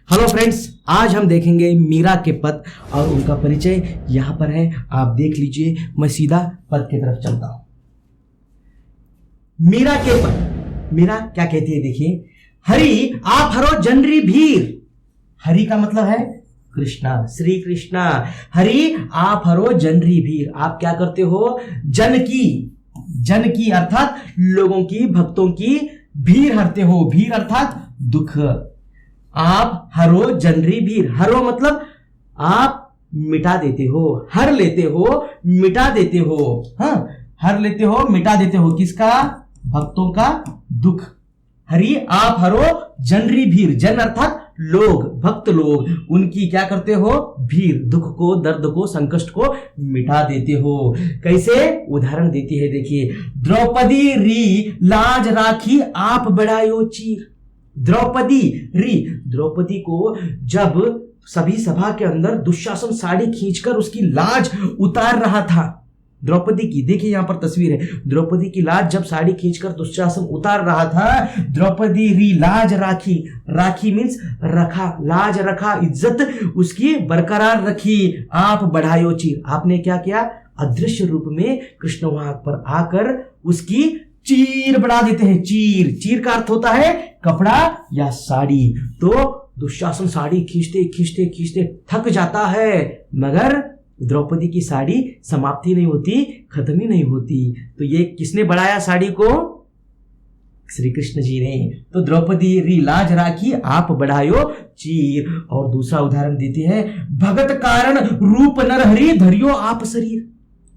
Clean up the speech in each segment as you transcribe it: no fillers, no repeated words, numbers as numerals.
Hello friends, आज हम देखेंगे मीरा के पद और उनका परिचय यहाँ पर है। आप देख लीजिए, मैं सीधा पद की तरफ चलता हूं। मीरा के पद, मीरा क्या कहती है देखिए। हरि आप हरो जनरी भीर। हरि का मतलब है कृष्णा, श्री कृष्णा। हरि आप हरो जनरी भीर, आप क्या करते हो? जन की अर्थात लोगों की, भक्तों की भीर हरते हो। भीर अर्थात दुख। आप हरो जनरी भीर, हरो मतलब आप मिटा देते हो, हर लेते हो, मिटा देते हो। हाँ, हर लेते हो, मिटा देते हो किसका? भक्तों का दुख। हरि आप हरो जनरी भीर, जन अर्थात लोग, भक्त लोग, उनकी क्या करते हो? भीर, दुख को, दर्द को, संकट को मिटा देते हो। कैसे? उदाहरण देती है देखिए। द्रौपदी री लाज राखी आप बढ़ायो चीर। द्रौपदी को जब सभी सभा के अंदर दुशासन साड़ी खींचकर उसकी लाज उतार रहा था, द्रौपदी की, देखिए यहां पर तस्वीर है, द्रौपदी की लाज जब साड़ी खींचकर दुशासन उतार रहा था, द्रौपदी री लाज राखी, राखी मीन्स रखा, लाज रखा, इज्जत उसकी बरकरार रखी। आप बढ़ायो चीर, आपने क्या किया? अदृश्य रूप में कृष्ण वहां पर आकर उसकी चीर बढ़ा देते हैं। चीर का अर्थ होता है कपड़ा या साड़ी। तो दुशासन साड़ी खींचते खींचते खींचते थक जाता है, मगर द्रौपदी की साड़ी समाप्ति नहीं होती, खत्म ही नहीं होती। तो ये किसने बढ़ाया साड़ी को? श्री कृष्ण जी ने। तो द्रौपदी री लाज राखी आप बढ़ायो चीर। और दूसरा उदाहरण देती है। भगत कारण रूप नरहरि धरियो आप शरीर।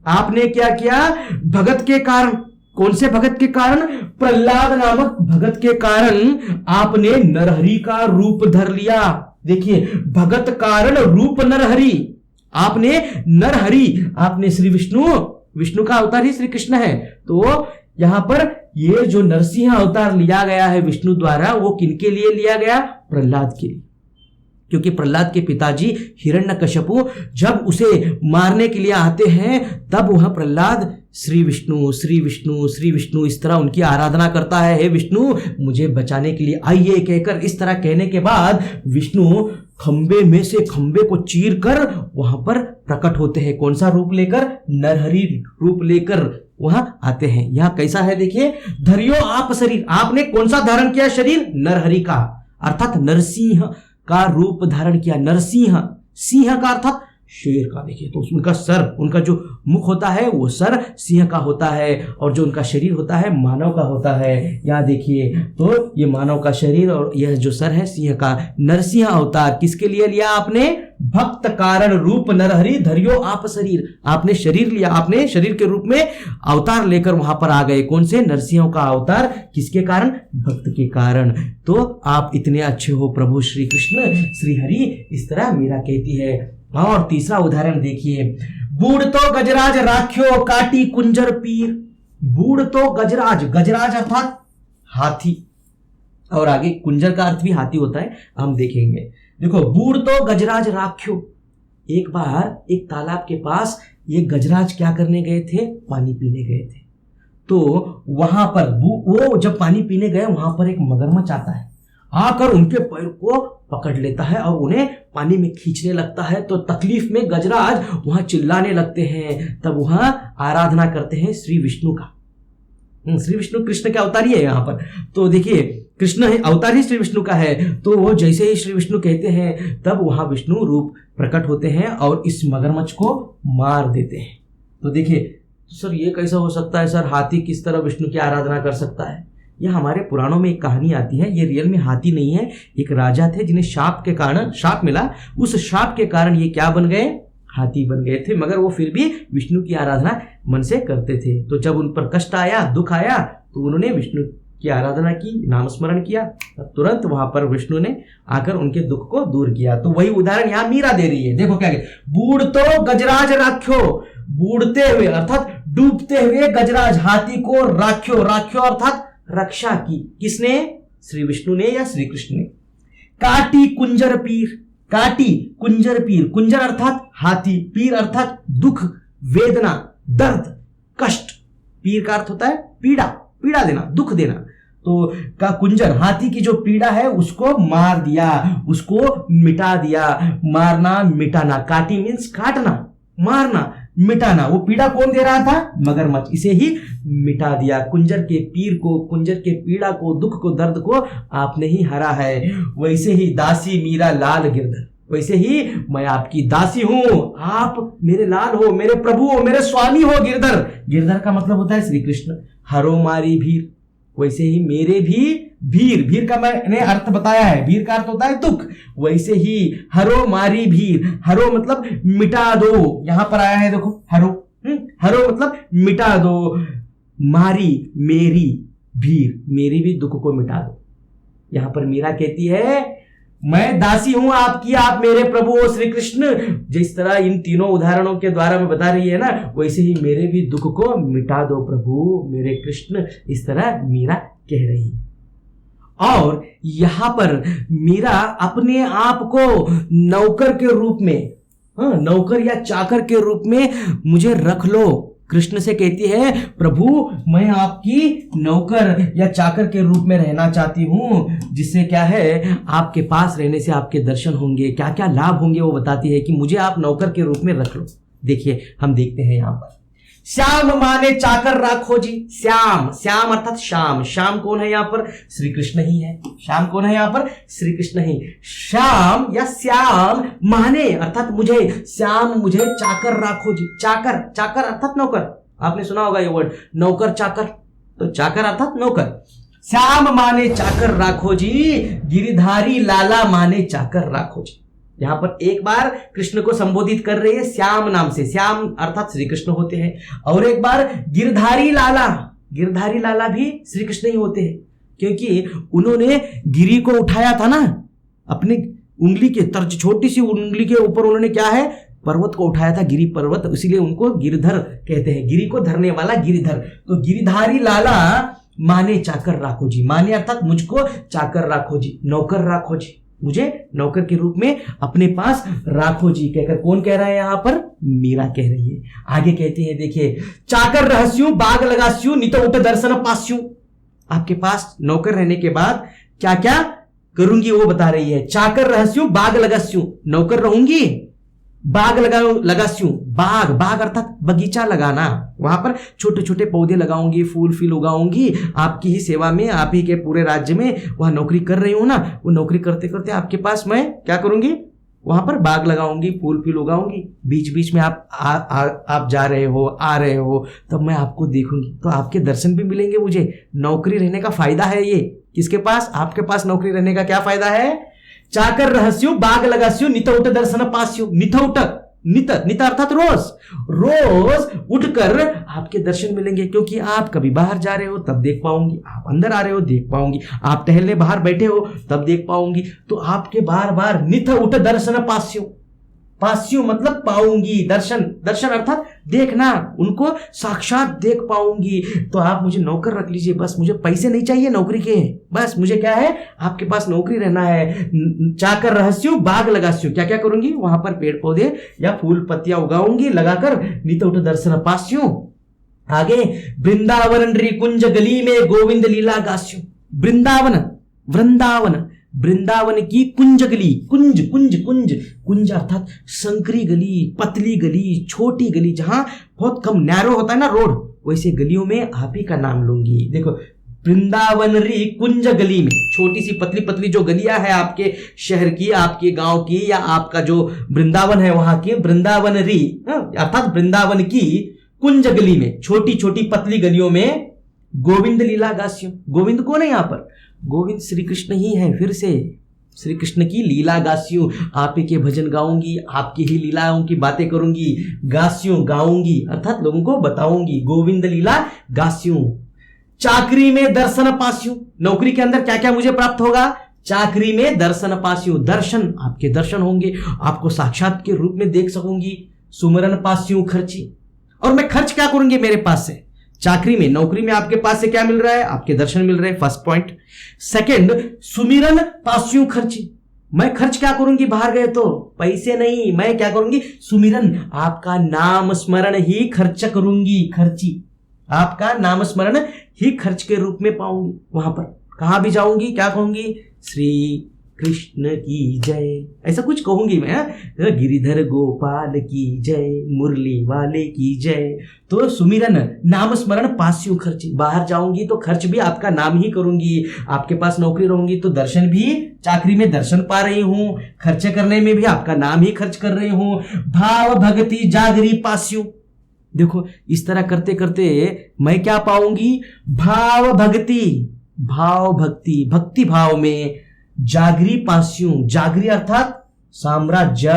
आपने क्या किया? भगत के कारण, कौन से भगत के कारण? प्रहलाद नामक भगत के कारण आपने नरहरि का रूप धर लिया। देखिए, भगत कारण रूप नरहरि, आपने नरहरि, आपने श्री विष्णु का अवतार ही श्री कृष्ण है। तो यहां पर ये जो नरसिंह अवतार लिया गया है विष्णु द्वारा, वो किनके लिए लिया गया? प्रहलाद के लिए। क्योंकि प्रहलाद के पिताजी हिरण्यकश्यपु जब उसे मारने के लिए आते हैं, तब वह प्रहलाद श्री विष्णु इस तरह उनकी आराधना करता है। हे विष्णु, मुझे बचाने के लिए आइए कहकर, इस तरह कहने के बाद विष्णु खंबे में से खंबे को चीर कर वहां पर प्रकट होते हैं। कौन सा रूप लेकर? नरहरि रूप लेकर वहां आते हैं। यहां कैसा है देखिए। धरियो आप शरीर, आपने कौन सा धारण किया? शरीर नरहरि का, अर्थात नरसिंह का रूप धारण किया। नरसिंह, सिंह का अर्थात शेर का। देखिए, तो उनका सर, उनका जो मुख होता है वो सर सिंह का होता है, और जो उनका शरीर होता है मानव का होता है। यहाँ देखिए, तो ये मानव का शरीर और यह जो सर है सिंह का। नरसिंह अवतार किसके लिए लिया आपने? भक्त कारण रूप नरहरि धरियो आप शरीर। आपने शरीर लिया, आपने शरीर के रूप में अवतार लेकर वहां पर आ गए। कौन से? नरसिंह का अवतार। किसके कारण? भक्त के कारण। तो आप इतने अच्छे हो प्रभु श्री कृष्ण, श्री हरि, इस तरह मीरा कहती है। और तीसरा उदाहरण देखिए। बूढ़ तो गजराज राख्यो काटी कुंजर पीर। बूढ़ तो गजराज, गजराज अर्थात हाथी, और आगे कुंजर का अर्थ भी हाथी होता है, हम देखेंगे। देखो, बूढ़ तो गजराज राख्यो। एक बार एक तालाब के पास ये गजराज क्या करने गए थे? पानी पीने गए थे। तो वहां पर वो जब पानी पीने गए, वहां पर एक मगरमच्छ आता है, आकर उनके पैर को पकड़ लेता है और उन्हें पानी में खींचने लगता है। तो तकलीफ में गजराज वहां चिल्लाने लगते हैं। तब वहां आराधना करते हैं श्री विष्णु का। श्री विष्णु कृष्ण के अवतार ही है यहाँ पर। तो देखिए, कृष्ण अवतार ही श्री विष्णु का है। तो वो जैसे ही श्री विष्णु कहते हैं, तब वहां विष्णु रूप प्रकट होते हैं और इस मगरमच्छ को मार देते हैं। तो देखिए सर, ये कैसा हो सकता है? सर, हाथी किस तरह विष्णु की आराधना कर सकता है? यह हमारे पुराणों में एक कहानी आती है। ये रियल में हाथी नहीं है, एक राजा थे जिन्हें शाप के कारण, शाप मिला, उस शाप के कारण ये क्या बन गए? हाथी बन गए थे। मगर वो फिर भी विष्णु की आराधना मन से करते थे। तो जब उन पर कष्ट आया, दुख आया, तो उन्होंने विष्णु की आराधना की, नाम स्मरण किया, तुरंत वहां पर विष्णु ने आकर उनके दुख को दूर किया। तो वही उदाहरण यहाँ मीरा दे रही है। देखो क्या है। बूढ़ तो गजराज राख्यो, बूढ़ते हुए अर्थात डूबते हुए गजराज हाथी को राख्यो, राख्यो अर्थात रक्षा की। किसने? श्री विष्णु ने या श्री कृष्ण ने। काटी कुंजर पीर, काटी कुंजर पीर, कुंजर अर्थात हाथी, पीर अर्थात दुख, वेदना, दर्द, कष्ट। पीर का अर्थ होता है पीड़ा, पीड़ा देना, दुख देना। तो का कुंजर, हाथी की जो पीड़ा है उसको मार दिया, उसको मिटा दिया। मारना मिटाना, काटी मीन्स काटना, मारना मिटाना। वो पीड़ा कौन दे रहा था? मगरमच्छ, इसे ही मिटा दिया। कुंजर के पीर को, कुंजर के पीड़ा को, दुख को, दर्द को आपने ही हरा है। वैसे ही दासी मीरा लाल गिरधर, वैसे ही मैं आपकी दासी हूं, आप मेरे लाल हो, मेरे प्रभु हो, मेरे स्वामी हो। गिरधर, गिरधर का मतलब होता है श्री कृष्ण। हरो मारी भीर, वैसे ही मेरे भी भीर, भीर का मैंने अर्थ बताया है, भीर का अर्थ होता है दुख। वैसे ही हरो मारी भीर, हरो मतलब मिटा दो, यहां पर आया है देखो हरो, हरो मतलब मिटा दो। मारी मेरी भीर, मेरी भी दुख को मिटा दो। यहां पर मीरा कहती है मैं दासी हूं आपकी, आप मेरे प्रभु हो श्री कृष्ण। जिस तरह इन तीनों उदाहरणों के द्वारा में बता रही है ना, वैसे ही मेरे भी दुख को मिटा दो प्रभु मेरे कृष्ण, इस तरह मीरा कह रही है। और यहां पर मीरा अपने आप को नौकर के रूप में, नौकर या चाकर के रूप में मुझे रख लो, कृष्ण से कहती है प्रभु मैं आपकी नौकर या चाकर के रूप में रहना चाहती हूं, जिससे क्या है आपके पास रहने से आपके दर्शन होंगे, क्या क्या लाभ होंगे वो बताती है कि मुझे आप नौकर के रूप में रख लो। देखिए हम देखते हैं यहां पर, श्याम माने चाकर राखो जी। श्याम, श्याम अर्थात शाम, शाम कौन है यहाँ पर? श्री कृष्ण ही है। श्याम कौन है यहाँ पर? श्री कृष्ण ही। श्याम या श्याम माने अर्थात मुझे, श्याम मुझे चाकर राखो जी। चाकर, चाकर अर्थात नौकर, आपने सुना होगा ये वर्ड नौकर चाकर, तो चाकर अर्थात नौकर। श्याम माने चाकर राखो जी, गिरिधारी लाला माने चाकर राखो जी। यहां पर एक बार कृष्ण को संबोधित कर रही है श्याम नाम से, श्याम अर्थात श्री कृष्ण होते हैं, और एक बार गिरधारी लाला, गिरधारी लाला भी श्री कृष्ण ही होते हैं, क्योंकि उन्होंने गिरी को उठाया था ना, अपने उंगली के तर्ज, छोटी सी उंगली के ऊपर उन्होंने क्या है, पर्वत को उठाया था, गिरी पर्वत, इसीलिए उनको गिरधर कहते हैं, गिरी को धरने वाला गिरिधर। तो गिरिधारी लाला माने चाकर राखो जी, माने अर्थात मुझको चाकर राखो जी, नौकर राखो जी, मुझे नौकर के रूप में अपने पास राखो जी कहकर कौन कह रहा है यहां पर? मीरा कह रही है। आगे कहती है देखिए, चाकर रहस्यू बाग लगास्यू नित उठ दर्शन पास्यू। आपके पास नौकर रहने के बाद क्या क्या करूंगी वो बता रही है। चाकर रहस्यू बाग लगास्यू, नौकर रहूंगी, बाग लगास्यू, बाग, बाग अर्थात बगीचा लगाना, वहां पर छोटे छोटे पौधे लगाऊंगी, फूल फूल उगाऊंगी, आपकी ही सेवा में, आप ही के पूरे राज्य में वह नौकरी कर रही हूं ना, वो नौकरी करते करते आपके पास मैं क्या करूंगी, वहां पर बाग लगाऊंगी, फूल फूल उगाऊंगी, बीच बीच में आप जा रहे हो, आ रहे हो, तब मैं आपको देखूंगी, तो आपके दर्शन भी मिलेंगे मुझे। नौकरी रहने का फायदा है ये, किसके पास? आपके पास नौकरी रहने का क्या फायदा है? चाकर रहस्यु बाग लगास्यु नित उठ दर्शन पास्यु। नित उठ, नित, नित अर्थात रोज, रोज उठकर आपके दर्शन मिलेंगे, क्योंकि आप कभी बाहर जा रहे हो तब देख पाऊंगी, आप अंदर आ रहे हो देख पाऊंगी, आप टहलने बाहर बैठे हो तब देख पाऊंगी, तो आपके बार बार नित उठ दर्शन पास्यु। पास्यु मतलब पाऊंगी, दर्शन, दर्शन अर्थात देखना, उनको साक्षात देख पाऊंगी। तो आप मुझे नौकर रख लीजिए, बस मुझे पैसे नहीं चाहिए नौकरी के, बस मुझे क्या है, आपके पास नौकरी रहना है। चाकर रहस्यु बाग लगास्यु, क्या क्या करूंगी, वहां पर पेड़ पौधे या फूल पत्तियां उगाऊंगी, लगाकर नित उठ दर्शन पास्यु। आगे, वृंदावन कुंज गली में गोविंद लीला गास्यु। वृंदावन, वृंदावन, वृंदावन की कुंज गली, कुंज कुंज कुंज, कुंज अर्थात संकरी गली, पतली गली, छोटी गली, जहां बहुत कम नैरो होता है ना रोड, वैसे गलियों में आप ही का नाम लूंगी। देखो, वृंदावनरी कुंज गली में, छोटी सी पतली पतली जो गलियां है आपके शहर की, आपके गांव की, या आपका जो वृंदावन है वहां की, वृंदावनरी अर्थात वृंदावन की कुंज गली में, छोटी छोटी पतली गलियों में गोविंद लीला गास्यु। गोविंद कौन है यहां पर? गोविंद श्री कृष्ण ही है। फिर से श्री कृष्ण की लीला गास्यु, आप ही के भजन गाऊंगी, आपकी ही लीलाओं की बातें करूंगी, गास्यु गाऊंगी अर्थात लोगों को बताऊंगी, गोविंद लीला गास्यु। चाकरी में दर्शन पास्यु, नौकरी के अंदर क्या क्या मुझे प्राप्त होगा? चाकरी में दर्शन पास्यु, दर्शन, आपके दर्शन होंगे, आपको साक्षात के रूप में देख सकूंगी। सुमरन पास्यु खर्ची, और मैं खर्च क्या करूंगी मेरे पास से? चाकरी में, नौकरी में आपके पास से क्या मिल रहा है? आपके दर्शन मिल रहे हैं, फर्स्ट पॉइंट। सेकंड, सुमिरन पास्यु खर्ची, मैं खर्च क्या करूंगी बाहर गए तो? पैसे नहीं, मैं क्या करूंगी? सुमिरन, आपका नाम स्मरण ही खर्च करूंगी, खर्ची, आपका नाम स्मरण ही खर्च के रूप में पाऊंगी वहां पर। कहाँ भी जाऊंगी क्या कहूंगी, श्री कृष्ण की जय, ऐसा कुछ कहूंगी मैं। गिरिधर गोपाल की जय, मुरली वाले की जय। तो सुमिरन नाम स्मरण पास्यु खर्ची, बाहर जाऊंगी तो खर्च भी आपका नाम ही करूंगी। आपके पास नौकरी रहूंगी तो दर्शन भी, चाकरी में दर्शन पा रही हूं, खर्च करने में भी आपका नाम ही खर्च कर रही हूं। भाव भक्ति जागरी पास्यु, देखो इस तरह करते करते मैं क्या पाऊंगी, भाव भक्ति, भाव भक्ति, भक्ति भाव में जागरी पास्यु, जागरी अर्थात साम्राज्य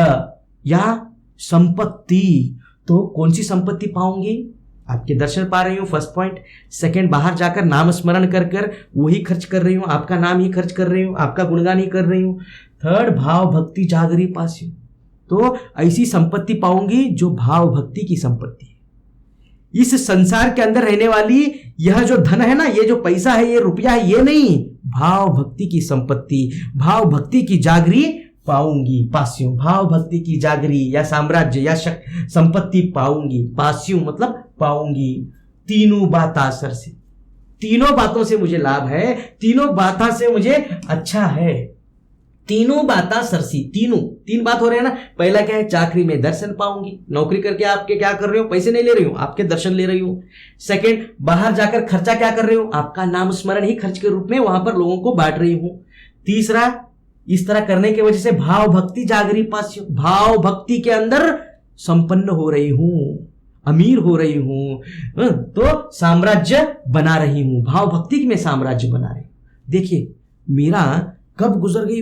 या संपत्ति। तो कौन सी संपत्ति पाऊंगी, आपके दर्शन पा रही हूं, फर्स्ट पॉइंट। सेकंड, बाहर जाकर नाम स्मरण कर कर वही खर्च कर रही हूं, आपका नाम ही खर्च कर रही हूं, आपका गुणगान ही कर रही हूं। थर्ड, भाव भक्ति जागरी पास्यु, तो ऐसी संपत्ति पाऊंगी जो भाव भक्ति की संपत्ति है। इस संसार के अंदर रहने वाली यह जो धन है ना, ये जो पैसा है, ये रुपया है, ये नहीं, भाव भक्ति की संपत्ति, भाव भक्ति की जागरी पाऊंगी, पास्यु। भाव भक्ति की जागरी या साम्राज्य या संपत्ति पाऊंगी, पास्यु मतलब पाऊंगी। तीनों बाता सर से, तीनों बातों से मुझे लाभ है, तीनों बातों से मुझे अच्छा है। तीनों बाता सरसी, तीनों, तीन बात हो रहे हैं ना। पहला क्या है, चाकरी में दर्शन पाऊंगी, नौकरी करके आपके क्या कर रही हूं, पैसे नहीं ले रही हूं, आपके दर्शन ले रही हूं। सेकंड, बाहर जाकर खर्चा क्या कर रही हूं, आपका नाम स्मरण ही खर्च के रूप में वहां पर लोगों को बांट रही हूं। तीसरा, इस तरह करने की वजह से भाव भक्ति जागरी पास्यु, भाव भक्ति के अंदर संपन्न हो रही हूं, अमीर हो रही हूं, तो साम्राज्य बना रही हूं, भाव भक्ति में साम्राज्य बना रही हूं। देखिए मेरा कब गुजर गई,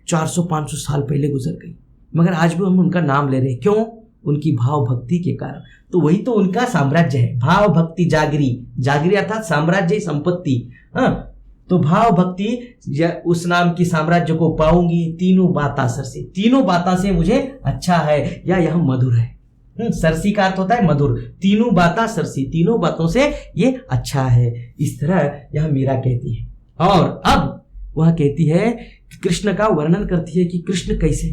400-500 साल पहले गुजर गई, मगर आज भी हम उनका नाम ले रहे हैं, क्यों, उनकी भाव भक्ति के कारण। तो वही तो उनका साम्राज्य है, भाव भक्ति जागरी, जागरी अर्थात साम्राज्य, संपत्ति। तो भाव भक्ति उस नाम की साम्राज्य को पाऊंगी, तीनों बाता सर से, तीनों बाता से मुझे अच्छा है या यह मधुर है। सरसी का अर्थ होता है मधुर, तीनों बाता सरसी, तीनों बातों से ये अच्छा है, इस तरह यह मीरा कहती है। और अब वह कहती है, कृष्ण का वर्णन करती है कि कृष्ण कैसे।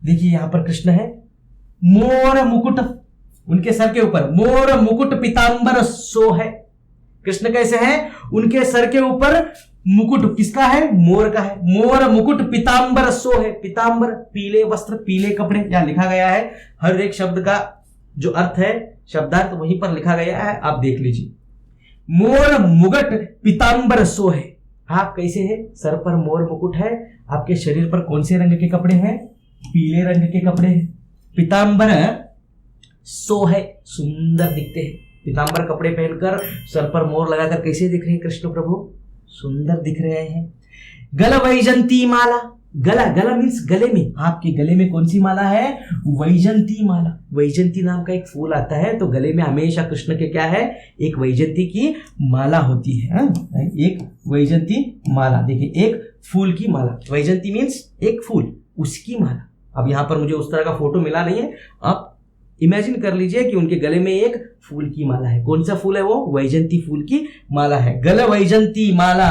देखिए यहां पर कृष्ण है, मोर मुकुट, उनके सर के ऊपर मोर मुकुट पीतांबर सो है। कृष्ण कैसे है, उनके सर के ऊपर मुकुट किसका है, मोर का है। मोर मुकुट पीतांबर सो है, पीतांबर पीले वस्त्र, पीले कपड़े, यहां लिखा गया है। हर एक शब्द का जो अर्थ है, शब्दार्थ वहीं पर लिखा गया है, आप देख लीजिए। मोर मुकुट पीतांबर सो है, आप कैसे हैं, सर पर मोर मुकुट है, आपके शरीर पर कौन से रंग के कपड़े हैं, पीले रंग के कपड़े हैं। पीतांबर सो है, सुंदर दिखते हैं, पीतांबर कपड़े पहनकर सर पर मोर लगाकर कैसे दिख रहे हैं कृष्ण प्रभु, सुंदर दिख रहे हैं। गल वैजंती माला, गला, गला मीन्स गले में, आपके गले में कौन सी माला है, वैजंती माला। वैजंती नाम का एक फूल आता है, तो गले में हमेशा कृष्ण के क्या है, एक वैजंती की माला होती है। एक वैजंती माला, देखिए एक फूल की माला, वैजंती मीन्स एक फूल, उसकी माला। अब यहाँ पर मुझे उस तरह का फोटो मिला नहीं है, आप इमेजिन कर लीजिए कि उनके गले में एक फूल की माला है। कौन सा फूल है वो, वैजंती फूल की माला है। गल वैजंती माला,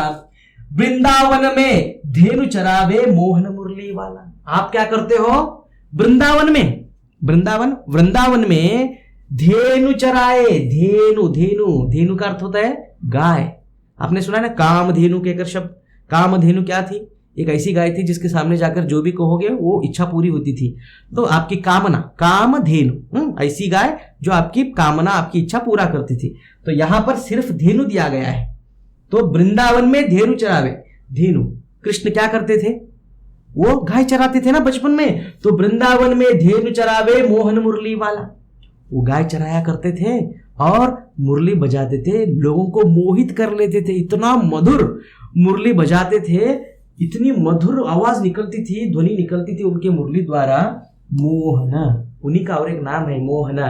वृंदावन में धेनु चरावे मोहन मुरली वाला। आप क्या करते हो वृंदावन में, वृंदावन में धेनु चराए, धेनु, धेनु, धेनु का अर्थ होता है गाय। आपने सुना ना कामधेनु कहकर शब्द, कामधेनु क्या थी, एक ऐसी गाय थी जिसके सामने जाकर जो भी कहोगे वो इच्छा पूरी होती थी। तो आपकी कामना, कामधेनु, ऐसी गाय जो आपकी कामना, आपकी इच्छा पूरा करती थी। तो यहां पर सिर्फ धेनु दिया गया है। तो वृंदावन में धेनु चरावे, धेनु, कृष्ण क्या करते थे, वो गाय चराते थे ना बचपन में। तो वृंदावन में धेनु चरावे मोहन मुरली वाला, वो गाय चराया करते थे और मुरली बजाते थे, लोगों को मोहित कर लेते थे। इतना मधुर मुरली बजाते थे, इतनी मधुर आवाज निकलती थी, ध्वनि निकलती थी उनके मुरली द्वारा। मोहना, उन्हीं का और एक नाम है मोहना,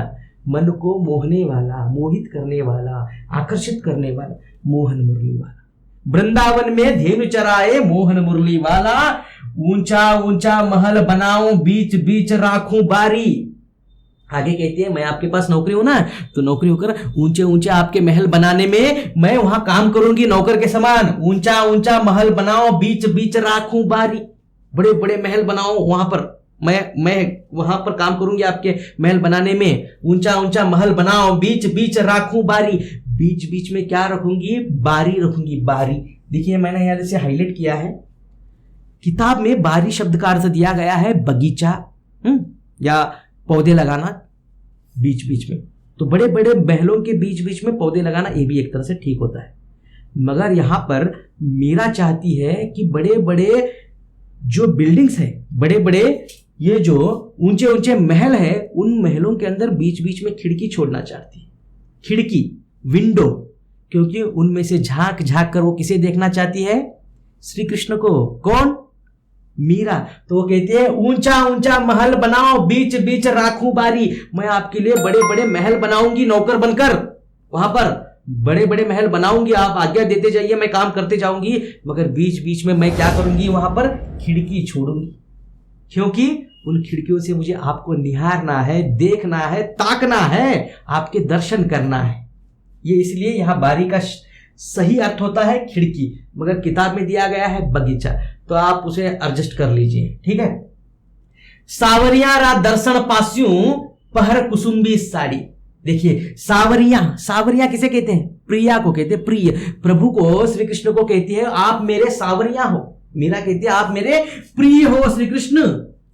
मन को मोहने वाला, मोहित करने वाला, आकर्षित करने वाला, मोहन मुरली वाला। वृंदावन में धेनु चराए मोहन मुरली वाला, ऊंचा ऊंचा महल बनाऊं बीच बीच राखूं बारी। आगे कहती है, मैं आपके पास नौकरी हूं ना, तो नौकरी होकर ऊंचे ऊंचे आपके महल बनाने में मैं वहां काम करूंगी नौकर के समान। ऊंचा ऊंचा महल बनाओ बीच बीच राखूं बारी, बड़े बड़े महल बनाओ, वहां पर मैं वहां पर काम करूंगी आपके महल बनाने में। ऊंचा ऊंचा महल बनाओ बीच बीच राखूं बारी, बीच बीच में क्या रखूंगी, बारी रखूंगी, बारी, देखिए मैंने यहाँ से हाईलाइट किया है, किताब में बारी शब्द का अर्थ दिया गया है बगीचा या पौधे लगाना बीच बीच में, तो बड़े बड़े महलों के बीच बीच में पौधे लगाना ये भी एक तरह से ठीक होता है। मगर यहाँ पर मीरा चाहती है कि बड़े बड़े जो बिल्डिंग्स है, बड़े बड़े ये जो ऊंचे ऊंचे महल है, उन महलों के अंदर बीच बीच में खिड़की छोड़ना चाहती है, खिड़की, विंडो, क्योंकि उनमें से झांक झांक कर वो किसे देखना चाहती है? श्री कृष्ण को। कौन? मीरा। तो वो कहती है ऊंचा ऊंचा महल बनाओ, बीच बीच राखूं बारी, मैं आपके लिए बड़े बड़े महल बनाऊंगी नौकर बनकर, वहां पर बड़े बड़े महल बनाऊंगी, आप आज्ञा देते जाइए, मैं काम करते जाऊंगी, मगर बीच बीच में मैं क्या करूंगी? वहां पर खिड़की छोड़ूंगी, क्योंकि उन खिड़कियों से मुझे आपको निहारना है, देखना है, ताकना है, आपके दर्शन करना है। ये इसलिए यहां बारी का सही अर्थ होता है खिड़की, मगर किताब में दिया गया है बगीचा, तो आप उसे एडजस्ट कर लीजिए, ठीक है। सावरिया रा दर्शन पास्यूं पहर कुसुम्बी साड़ी। देखिए सावरिया, सावरिया किसे कहते हैं? प्रिया को कहते हैं, प्रिय। प्रभु को, श्री कृष्ण को कहती है आप मेरे सावरिया हो। मीरा कहती है आप मेरे प्रिय हो श्री कृष्ण,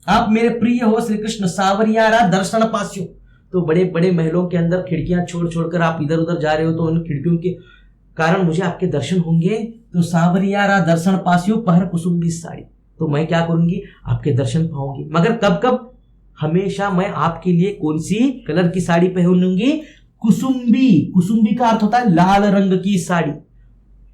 आप मेरे प्रिय हो श्री कृष्ण। सावरिया रा दर्शन पास्यूं, तो बड़े बड़े महलों के अंदर खिड़कियां छोड़ छोड़कर आप इधर उधर जा रहे हो, तो उन खिड़कियों के कारण मुझे आपके दर्शन होंगे। तो सावरिया रा दर्शन पास्यूं पहर कुसुम्बी साड़ी, तो मैं क्या करूंगी? आपके दर्शन पाऊंगी। मगर कब कब? हमेशा मैं आपके लिए कौन सी कलर की साड़ी पहनूंगी? कुसुम्बी। कुसुम्बी का अर्थ होता है लाल रंग की साड़ी।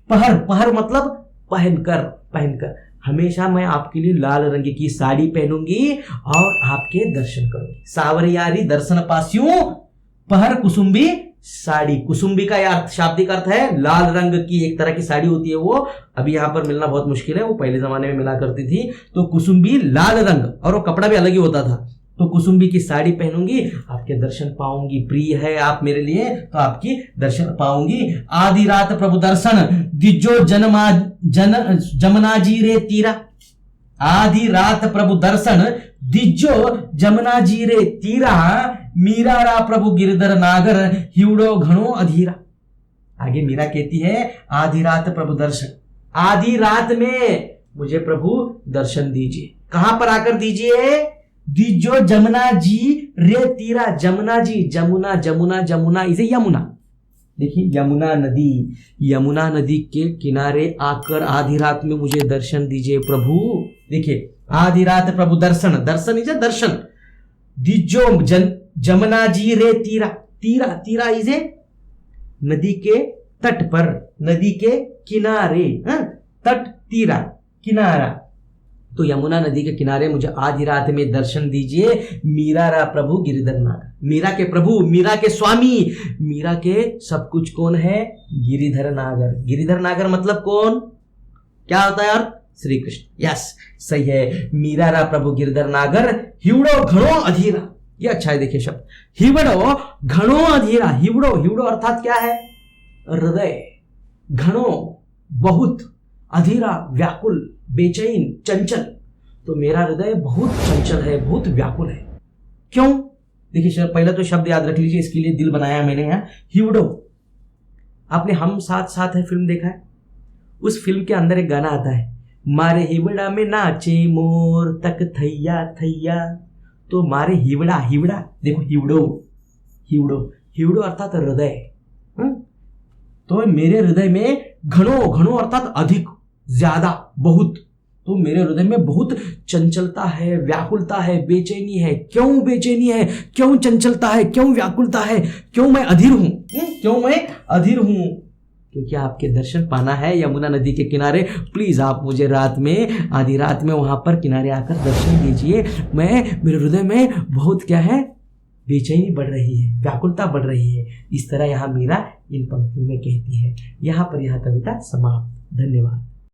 पहर, पहर मतलब पहनकर, पहनकर। हमेशा मैं आपके लिए लाल रंग की साड़ी पहनूंगी और आपके दर्शन करूंगी। सावरियारी दर्शन पास्यूं पहर कुसुम्बी साड़ी। कुसुम्बी का अर्थ, शाब्दिक अर्थ है लाल रंग की, एक तरह की साड़ी होती है वो, अभी यहां पर मिलना बहुत मुश्किल है, वो पहले जमाने में मिला करती थी। तो कुसुम्बी लाल रंग, और वो कपड़ा भी अलग ही होता था। तो कुसुम्बी की साड़ी पहनूंगी, आपके दर्शन पाऊंगी। प्रिय है आप मेरे लिए, तो आपकी दर्शन पाऊंगी। आधी रात प्रभु दर्शन दिजो जमुना जी रे तीरा। आधी रात प्रभु दर्शन दिजो जमुना जी रे तीरा, मीरा रा प्रभु गिरधर नागर हिवड़ो घणो अधीरा। आगे मीरा कहती है आधी रात प्रभु दर्शन, आधी रात में मुझे प्रभु दर्शन दीजिए। कहां पर आकर दीजिए? दिजो जमुना जी रे तीरा। जमुना जी, जमुना, जमुना, जमुना इसे यमुना, देखिए यमुना नदी, यमुना नदी के किनारे आकर आधी रात में मुझे दर्शन दीजिए प्रभु। देखिए आधी रात प्रभु दर्शन, दर्शन इसे दर्शन। दिजो जमुना जी रे तीरा, तीरा, तीरा इसे नदी के तट पर, नदी के किनारे, तट, तीरा, किनारा। तो यमुना नदी के किनारे मुझे आधी रात में दर्शन दीजिए। मीरा रा प्रभु गिरिधर नागर। मीरा के प्रभु, मीरा के स्वामी, मीरा के सब कुछ कौन है? गिरिधर नागर। गिरिधर नागर मतलब कौन? क्या होता है अर्थ? श्री कृष्ण। यस, सही है। मीरा रा प्रभु गिरिधर नागर हिवड़ो घणो अधीरा। ये अच्छा है, देखिए शब्द हिवड़ो घणो अधीरा। हिवड़ो, हिवड़ो अर्थात क्या है? हृदय। घणो बहुत, अधीरा व्याकुल, बेचैन, चंचल। तो मेरा हृदय बहुत चंचल है, बहुत व्याकुल है। क्यों? देखिए पहले तो शब्द याद रख लीजिए, इसके लिए दिल बनाया मैंने यहाँ। हिवड़ो, आपने हम साथ साथ है फिल्म देखा है? उस फिल्म के अंदर एक गाना आता है, मारे हिवड़ा में नाचे मोर तक थैया थैया। तो मारे हिवड़ा, हिवड़ा देखो, हिवड़ो, हिवड़ो, हिवड़ो अर्थात हृदय। तो मेरे हृदय में घणो, घणो अर्थात अधिक, ज्यादा, बहुत। तो मेरे हृदय में बहुत चंचलता है, व्याकुलता है, बेचैनी है। क्यों बेचैनी है? क्यों चंचलता है? क्यों व्याकुलता है? क्यों मैं अधीर हूं? क्यों मैं अधीर हूं? क्योंकि आपके दर्शन पाना है यमुना नदी के किनारे। प्लीज आप मुझे रात में, आधी रात में वहां पर किनारे आकर दर्शन दीजिए। मेरे हृदय में बहुत क्या है? बेचैनी बढ़ रही है, व्याकुलता बढ़ रही है। इस तरह यहाँ मीरा इन पंक्तियों में कहती है। यहाँ पर यह कविता समाप्त। धन्यवाद।